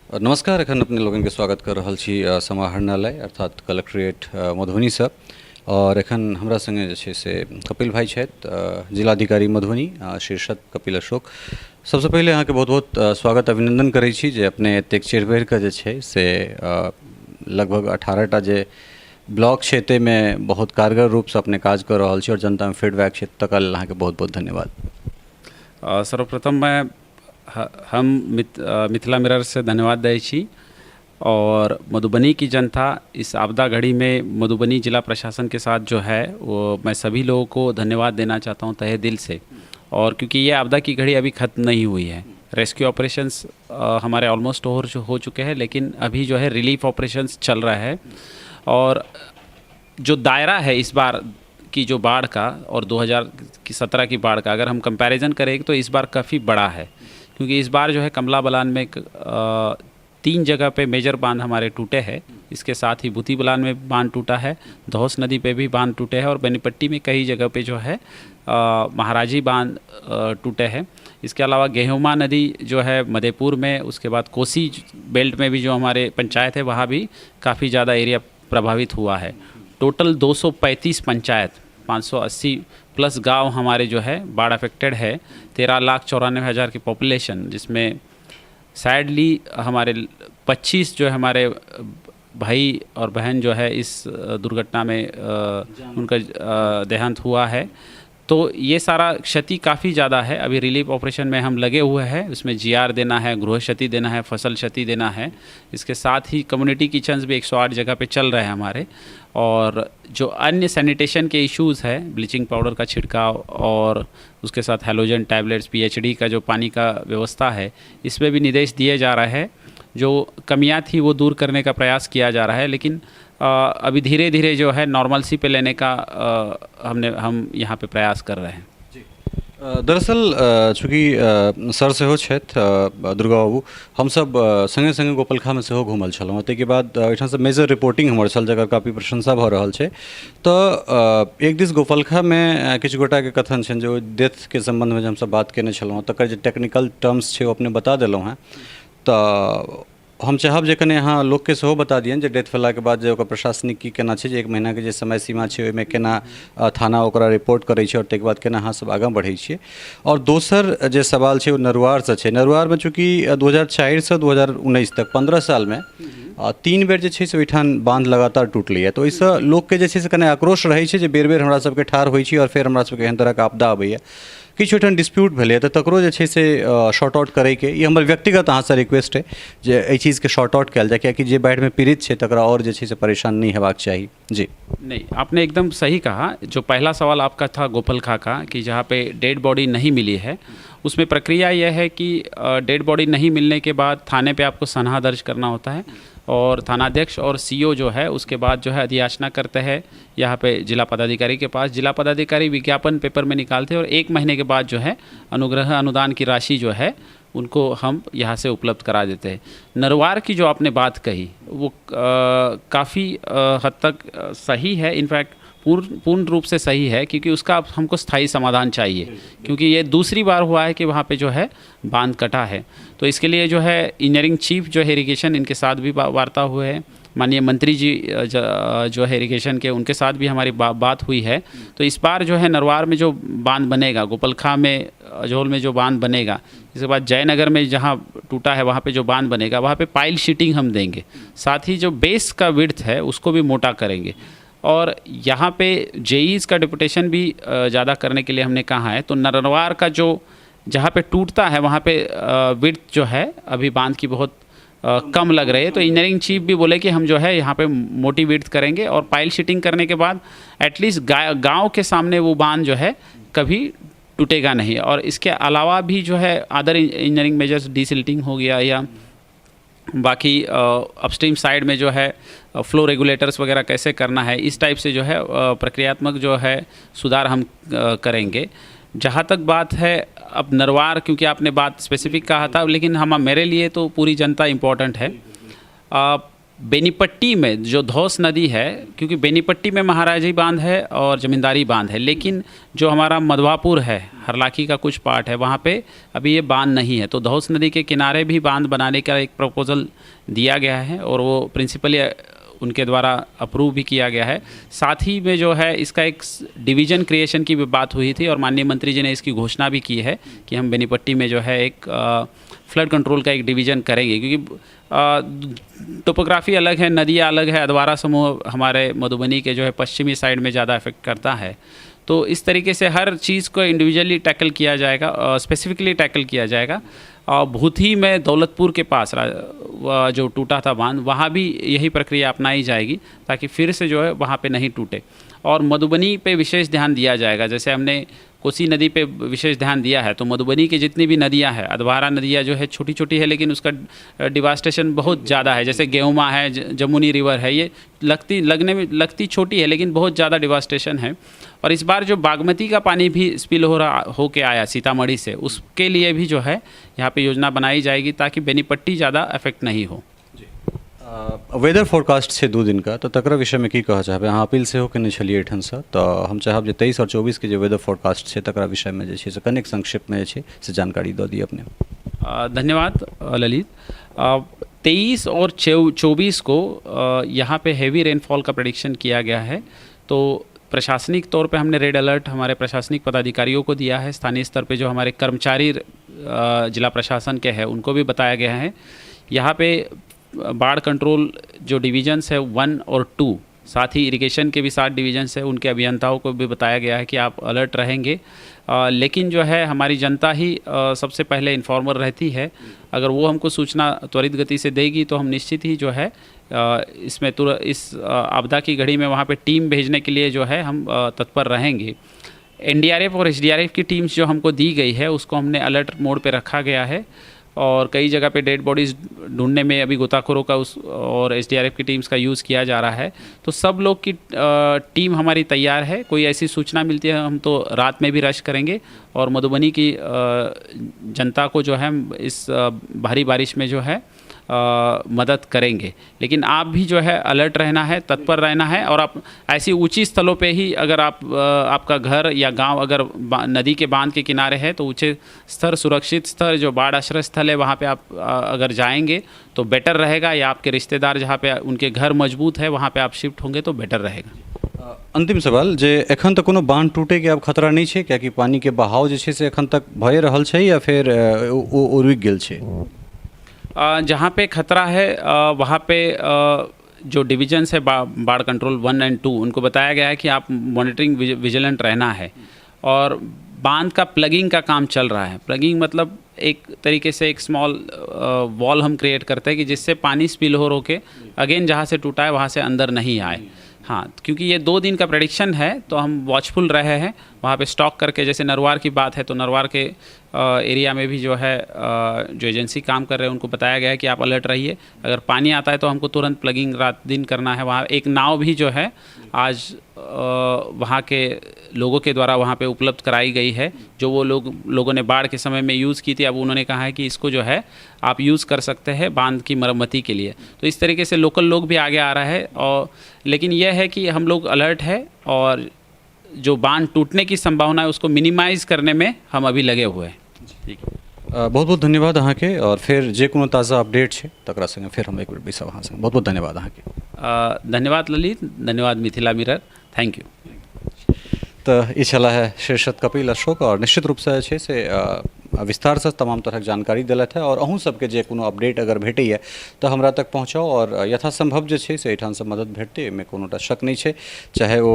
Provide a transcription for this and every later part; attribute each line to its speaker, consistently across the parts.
Speaker 1: और नमस्कार। एखन अपने लोगन के स्वागत कर रहल छी समाहरणालय अर्थात कलेक्ट्रेट मधुबनी से। और एखन हमरा संगे जे छै से कपिल भाई छथि, जिलाधिकारी मधुबनी, शीर्षक कपिल अशोक। सबसे पहले अहाँके बहुत बहुत स्वागत अभिनंदन करै छी जे अपने एतेक चढ़ि बढ़ि कऽ जे छै से लगभग 18टा जे ब्लॉक छै ताहिमे बहुत कारगर रूपसँ अपने काज कऽ रहल छी और जनतामे फीडबैक छै, तकर लेल अहाँके बहुत बहुत धन्यवाद।
Speaker 2: सर्वप्रथम मैं हम मिथिला मिरर से धन्यवाद दै छी और मधुबनी की जनता इस आपदा घड़ी में मधुबनी जिला प्रशासन के साथ जो है वो मैं सभी लोगों को धन्यवाद देना चाहता हूं तहे दिल से। और क्योंकि ये आपदा की घड़ी अभी ख़त्म नहीं हुई है, रेस्क्यू ऑपरेशंस हमारे ऑलमोस्ट हो चुके हैं, लेकिन अभी जो है रिलीफ ऑपरेशंस चल रहा है। और जो दायरा है इस बार की जो बाढ़ का और 2017 की बाढ़ का अगर हम कंपैरिजन करें तो इस बार काफ़ी बड़ा है, क्योंकि इस बार जो है कमला बलान में 3 जगह पे मेजर बांध हमारे टूटे हैं। इसके साथ ही बुती बलान में बांध टूटा है, धौस नदी पे भी बांध टूटे हैं और बेनीपट्टी में कई जगह पे जो है महाराजी बांध टूटे हैं। इसके अलावा गेहुमा नदी जो है मधेपुर में, उसके बाद कोसी बेल्ट में भी जो हमारे पंचायत है वहाँ भी काफ़ी ज़्यादा एरिया प्रभावित हुआ है। टोटल 235 पंचायत, 580 प्लस गांव हमारे जो है बाढ़ अफेक्टेड है। 13,94,000 की पॉपुलेशन, जिसमें सैडली हमारे 25 जो है हमारे भाई और बहन जो है इस दुर्घटना में उनका देहांत हुआ है। तो ये सारा क्षति काफ़ी ज़्यादा है। अभी रिलीफ ऑपरेशन में हम लगे हुए हैं, उसमें जीआर देना है, गृह क्षति देना है, फसल क्षति देना है। इसके साथ ही कम्युनिटी किचन्स भी 108 जगह पे चल रहे हैं हमारे। और जो अन्य सैनिटेशन के इश्यूज़ है, ब्लीचिंग पाउडर का छिड़काव और उसके साथ हैलोजन टैबलेट्स, पीएचडी का जो पानी का व्यवस्था है, इसमें भी निर्देश दिए जा रहा है। जो कमियां थी वो दूर करने का प्रयास किया जा रहा है, लेकिन अभी धीरे धीरे जो है नॉर्मलसी पे लेने का हम यहाँ पे प्रयास कर रहे हैं।
Speaker 1: दरअसल चूँकि सर सेहो छथि दुर्गा बाबू, हमसब संगे संगे गोपलखामे सेहो घूमल छलहुँ। ताहिके बाद ओहिठामसँ मेजर रिपोर्टिंग हमर छल, जकर काफी प्रशंसा भऽ रहल छै। तऽ एक दिस गोपलखामे किछु गोटाके कथन छनि जे डेथके सम्बन्धमे जे हमसब बात केने छलहुँ तकर जे टेक्निकल टर्म्स छै ओ अपने बता देलहुँ हैं। तऽ हम चाहब जे कने अहाँ लोकके सेहो बता दियनि जे डेथ भेलाके बाद जे ओकर प्रशासनिक की केना छै, जे 1 महीनाके जे समय सीमा छै ओहिमे केना थाना ओकरा रिपोर्ट करै छै और ताहिके बाद केना अहाँ सब आगाँ बढ़ै छियै। और दोसर जे सवाल छै ओ नरुआरसँ छै। नरुआरमे चूँकि 2004 से 2019 तक 15 सालमे 3 बेर जे छै से ओहिठाम बांध लगातार टूटलैए। तऽ ओहिसँ लोकके जे छै से कने आक्रोश रहै छै जे बेर बेर हमरा सबके ठाढ़ होइ छी और फेर हमरा सबके एहन तरहके आपदा अबैए। किछु ओहिठाम डिस्प्यूट भेलै तऽ तकरो जे छै से शॉर्ट आउट करैके, ई हमर व्यक्तिगत अहाँसँ रिक्वेस्ट है जे एहि चीज़के शॉर्ट आउट कयल जाए, कियाकि जे बाढ़िमे पीड़ित छै तकरा और जे छै से परेशान नहीं हेबाक चाही। जी
Speaker 2: नहीं, आपने एकदम सही कहा। जो पहला सवाल आपका था गोपलखा का, कि जहाँ पे डेड बॉडी नहीं मिली है, उसमें प्रक्रिया यह है कि डेड बॉडी नहीं मिलने के बाद थाने पे आपको सनहा दर्ज करना होता है और थानाध्यक्ष और सीओ जो है उसके बाद जो है अधियाचना करते हैं यहाँ पे जिला पदाधिकारी के पास। जिला पदाधिकारी विज्ञापन पेपर में निकालते हैं और 1 महीने के बाद जो है अनुग्रह अनुदान की राशि जो है उनको हम यहाँ से उपलब्ध करा देते हैं। नरवार की जो आपने बात कही वो काफ़ी हद तक सही है, इनफैक्ट पूर्ण रूप से सही है, क्योंकि उसका हमको स्थायी समाधान चाहिए, क्योंकि ये दूसरी बार हुआ है कि वहाँ पे जो है बांध कटा है। तो इसके लिए जो है इंजीनियरिंग चीफ जो है इरिगेशन, इनके साथ भी वार्ता हुए है। माननीय मंत्री जी जो है इरिगेशन के, उनके साथ भी हमारी बात हुई है। तो इस बार जो है नरवार में जो बांध बनेगा, गोपलखा में अजोल में जो बांध बनेगा, इसके बाद जयनगर में जहाँ टूटा है वहाँ पे जो बांध बनेगा वहाँ पे पाइल शीटिंग हम देंगे। साथ ही जो बेस का विड्थ है उसको भी मोटा करेंगे। और यहाँ पे जेईज़ का डिपुटेशन भी ज़्यादा करने के लिए हमने कहा है। तो नरवार का जो जहाँ पे टूटता है वहाँ पे विड्थ जो है अभी बांध की बहुत कम लग रही है। तो इंजीनियरिंग चीफ भी बोले कि हम जो है यहाँ पे मोटी विड्थ करेंगे और पाइल शीटिंग करने के बाद एटलीस्ट गांव के सामने वो बांध जो है कभी टूटेगा नहीं। और इसके अलावा भी जो है अदर इंजीनियरिंग मेजर्स, डीसिल्टिंग हो गया या बाकी अपस्ट्रीम साइड में जो है फ्लो रेगुलेटर्स वगैरह कैसे करना है, इस टाइप से जो है प्रक्रियात्मक जो है सुधार हम करेंगे। जहाँ तक बात है अब नरवार, क्योंकि आपने बात स्पेसिफिक कहा था, लेकिन हम मेरे लिए तो पूरी जनता इम्पोर्टेंट है। बेनीपट्टी में जो धौस नदी है, क्योंकि बेनीपट्टी में महाराजी बांध है और ज़मींदारी बांध है, लेकिन जो हमारा मधवापुर है, हरलाखी का कुछ पार्ट है, वहाँ पे अभी ये बांध नहीं है। तो धौस नदी के किनारे भी बांध बनाने का एक प्रपोजल दिया गया है और वो प्रिंसिपली उनके द्वारा अप्रूव भी किया गया है। साथ ही में जो है इसका एक डिवीज़न क्रिएशन की भी बात हुई थी और माननीय मंत्री जी ने इसकी घोषणा भी की है कि हम बेनीपट्टी में जो है एक फ्लड कंट्रोल का एक डिवीज़न करेंगे, क्योंकि टोपोग्राफी अलग है, नदियाँ अलग है। अधवारा समूह हमारे मधुबनी के जो है पश्चिमी साइड में ज़्यादा इफेक्ट करता है। तो इस तरीके से हर चीज़ को इंडिविजुअली टैकल किया जाएगा, स्पेसिफिकली टैकल किया जाएगा। और भूथी में दौलतपुर के पास जो टूटा था बांध, वहाँ भी यही प्रक्रिया अपनाई जाएगी ताकि फिर से जो है वहाँ पे नहीं टूटे। और मधुबनी पे विशेष ध्यान दिया जाएगा, जैसे हमने कोसी नदी पे विशेष ध्यान दिया है, तो मधुबनी की जितनी भी नदियाँ हैं, अधवारा नदियाँ जो है छोटी छोटी है लेकिन उसका डिवास्टेशन बहुत ज़्यादा है, जैसे गेहुमा है, जमुनी रिवर है, ये लगती छोटी है लेकिन बहुत ज़्यादा डिवास्टेशन है। और इस बार जो बागमती का पानी भी स्पिल होके आया सीतामढ़ी से, उसके लिए भी जो है यहाँ पे योजना बनाई जाएगी ताकि बेनीपट्टी ज़्यादा अफेक्ट नहीं हो।
Speaker 1: वेदर फोरकास्ट छै 2 दिन का, तो तकरा विषय में की कह चाहबे? अहाँ अपील सेहो केने छलिए एठन से, तो हम चाहब जे 23 और 24 के जे वेदर फोरकास्ट छै तकरा विषय में जे छै से कनेक संक्षिप्त में जे छै से जानकारी दऽ दिए अपने।
Speaker 2: धन्यवाद ललित। 23 और 24 को यहाँ पे हेवी रेनफॉल का प्रेडिक्शन किया गया है। तो प्रशासनिक तौर पे हमने रेड अलर्ट हमारे प्रशासनिक पदाधिकारियों को दिया है। स्थानीय स्तर पे जो हमारे कर्मचारी जिला प्रशासन के हैं उनको भी बताया गया है। यहाँ पे बाढ़ कंट्रोल जो डिवीजन्स है 1 और 2, साथ ही इरिगेशन के भी 7 डिवीजन्स है, उनके अभियंताओं को भी बताया गया है कि आप अलर्ट रहेंगे। लेकिन जो है हमारी जनता ही सबसे पहले इन्फॉर्मर रहती है। अगर वो हमको सूचना त्वरित गति से देगी तो हम निश्चित ही जो है इसमें इस आपदा की घड़ी में वहाँ पे टीम भेजने के लिए जो है हम तत्पर रहेंगे। एनडीआरएफ और एसडीआरएफ की टीम्स जो हमको दी गई है उसको हमने अलर्ट मोड पे रखा गया है और कई जगह पे डेड बॉडीज़ ढूंढने में अभी गोताखोरों का और एसडीआरएफ की टीम्स का यूज़ किया जा रहा है। तो सब लोग की टीम हमारी तैयार है। कोई ऐसी सूचना मिलती है हम तो रात में भी रश करेंगे और मधुबनी की जनता को जो है इस भारी बारिश में जो है मदद करेंगे। लेकिन आप भी जो है अलर्ट रहना है, तत्पर रहना है और आप ऐसी ऊंची स्थलों पे ही अगर आपका घर या गांव अगर नदी के बांध के किनारे है तो ऊंचे स्तर, सुरक्षित स्तर जो बाढ़ आश्रय स्थल है वहाँ पे आप अगर जाएंगे तो बेटर रहेगा, या आपके रिश्तेदार जहाँ पे उनके घर मजबूत है वहाँ पे आप शिफ्ट होंगे तो बेटर रहेगा।
Speaker 1: अंतिम सवाल जे एखन तक कोनो बांध टूटे के अब खतरा नहीं है, क्या कि पानी के बहाव जे छै से एखन तक भए रहल छै या फिर ओ रुक गेल छै?
Speaker 2: जहाँ पे खतरा है वहाँ पे जो डिविजन्स है बाढ़ कंट्रोल 1 और 2 उनको बताया गया है कि आप मॉनिटरिंग विजिलेंट रहना है। और बांध का प्लगिंग का काम चल रहा है। प्लगिंग मतलब एक तरीके से एक स्मॉल वॉल हम क्रिएट करते हैं कि जिससे पानी स्पिल हो के अगेन जहाँ से टूटा है वहाँ से अंदर नहीं आए। हाँ, क्योंकि ये 2 दिन का प्रेडिक्शन है तो हम वॉचफुल रहे हैं वहाँ पे स्टॉक करके। जैसे नरवार की बात है तो नरवार के एरिया में भी जो है जो एजेंसी काम कर रहे हैं उनको बताया गया है कि आप अलर्ट रहिए। अगर पानी आता है तो हमको तुरंत प्लगिंग रात दिन करना है। वहाँ एक नाव भी जो है आज वहाँ के लोगों के द्वारा वहाँ पे उपलब्ध कराई गई है, जो वो लोगों ने बाढ़ के समय में यूज़ की थी। अब उन्होंने कहा है कि इसको जो है आप यूज़ कर सकते हैं बांध की मरम्मती के लिए। तो इस तरीके से लोकल लोग भी आगे आ रहा है। और लेकिन यह है कि हम लोग अलर्ट है और जो बांध टूटने की संभावना है उसको मिनिमाइज़ करने में हम अभी लगे हुए हैं। ठीक है,
Speaker 1: बहुत बहुत धन्यवाद अहाँ के। और फिर जे कोनो ताज़ा अपडेट छै तकरा संगे फिर हम एक बेर बैसब अहाँ संगे। बहुत बहुत धन्यवाद अहाँ के।
Speaker 2: धन्यवाद ललित, धन्यवाद मिथिला मिरर, थैंक यू।
Speaker 1: तो ई छला है शीर्षक कपिल अशोक और निश्चित रूप से छै से विस्तार से तमाम तरह जानकारी दिलत है। और अहूँ सबके जे कोनो अपडेट अगर भेटैए तो हमरा तक पहुँचाओ और यथासंभव जे छै से एठाम से मदद भेटते में कोनोटा शक नहीं छै। चाहे वो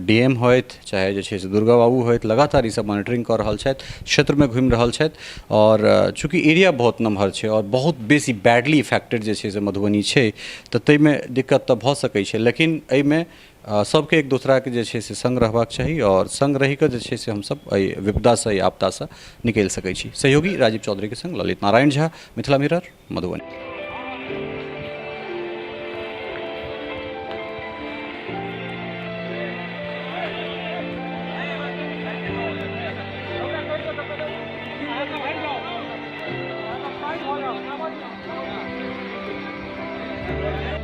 Speaker 1: डीएम होइत, चाहे जे छै से दुर्गा बाबू होइत, लगातार ई सब मॉनिटरिंग कर रहल छथि, क्षेत्र में घूमि रहल छथि। और चूँकि एरिया बहुत नमहर छै और बहुत बेसी बैडली इफेक्टेड जे छै से मधुबनी छै तो तैमे दिक्कत तो भऽ सकै छै। लेकिन एहिमे सबके एक दूसरा के जे छै से संग रहबाक चाही और संग रहि कऽ जे छै से हम सब विपदा से आपदा से निकलि सकै छी। सहयोगी राजीव चौधरी के संग ललित नारायण झा, मिथिला मिरर, मधुबनी।
Speaker 3: है।